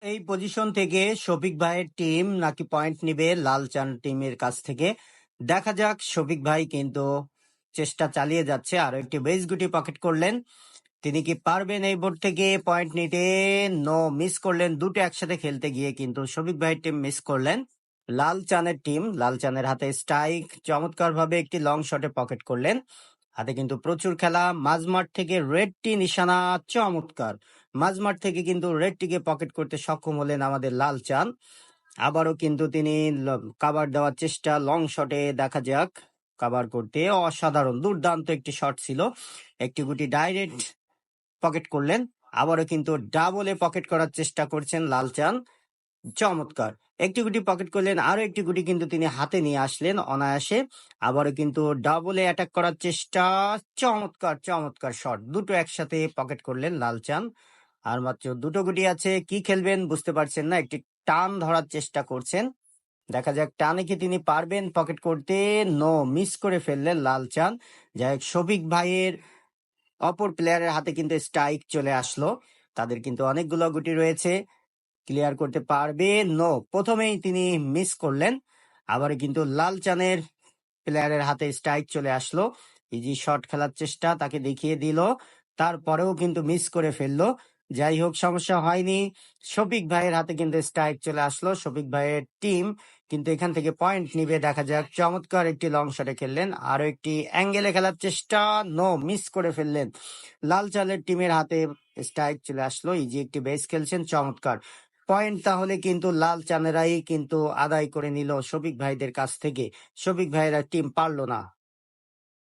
এই পজিশন থেকে শফিক ভাইয়ের টিম নাকি পয়েন্ট নিবে লালচান টিমের কাছ থেকে। দেখা যাক। শফিক ভাই কিন্তু চেষ্টা চালিয়ে যাচ্ছে, আরো একটি বেস গুটি পকেট করলেন। তিনি কি পারবেন এই বোর্ড থেকে পয়েন্ট নিতে? নো, মিস করলেন। দুটো একসাথে খেলতে গিয়ে কিন্তু শফিক ভাইয়ের টিম মিস করলেন। লালচানের টিম, লালচানের হাতে স্ট্রাইক, চমৎকার ভাবে একটি লং শটে পকেট করলেন। হাতে কিন্তু প্রচুর খেলা। মাঝমাঠ থেকে রেড টি নিশানা, চমৎকার। মাঝমাঠ থেকে কিন্তু রেড টিকে পকেট করতে সক্ষম হলেন আমাদের লালচান। আবারও কিন্তু তিনি কাভার দেওয়ার চেষ্টা লং শটে, দেখা যাক কাভার করতে। অসাধারণ দুর্দান্ত একটি শট ছিল। একটি গুটি ডাইরেক্ট পকেট করলেন। আবারও কিন্তু ডাবলে পকেট করার চেষ্টা করছেন লালচান। চমৎকার। একটি গুটি পকেট করলেন, আরো একটি গুটি কিন্তু তিনি হাতে নিয়ে আসলেন অনায়াসে। আবারও কিন্তু ডাবলে অ্যাটাক করার চেষ্টা। চমৎকার চমৎকার শট, দুটো একসাথে পকেট করলেন লালচান। আর মাত্র দুটো গুটি আছে, কি খেলবেন বুঝতে পারছেন না, একটি টান ধরার চেষ্টা করছেন। দেখা যাক টানে কি তিনি পারবেন পকেট করতে। নো, মিস করে ফেললেন লালচান। যাই হোক, শফিক ভাইয়ের অপর প্লেয়ারের হাতে কিন্তু স্ট্রাইক চলে আসলো। তাদের কিন্তু অনেকগুলো গুটি রয়েছে, ক্লিয়ার করতে পারবে। নো, প্রথমেই তিনি মিস করলেন। আবার কিন্তু লালচানের প্লেয়ারের হাতে স্ট্রাইক চলে আসলো। ইজি শট খেলার চেষ্টা তাকে দেখিয়ে দিল, তারপরেও কিন্তু মিস করে ফেললো। যাই হোক, সমস্যা হয়নি। শফিক ভাইয়ের হাতে কিন্তু স্ট্রাইক চলে আসলো। শফিক ভাইয়ের টিম কিন্তু এখান থেকে পয়েন্ট নিবে, দেখা যাক। চমৎকার একটি লং শটে খেললেন, আরো একটি অ্যাঙ্গেলে খেলার চেষ্টা। নো, মিস করে ফেললেন। লাল চালের টিমের হাতে স্ট্রাইক চলে আসলো। ইজি একটি বেস খেলছেন, চমৎকার। পয়েন্ট তাহলে কিন্তু লাল চানেরাই কিন্তু আদায় করে নিল শফিক ভাইদের কাছ থেকে। শফিক ভাইয়েরা টিম পারলো না।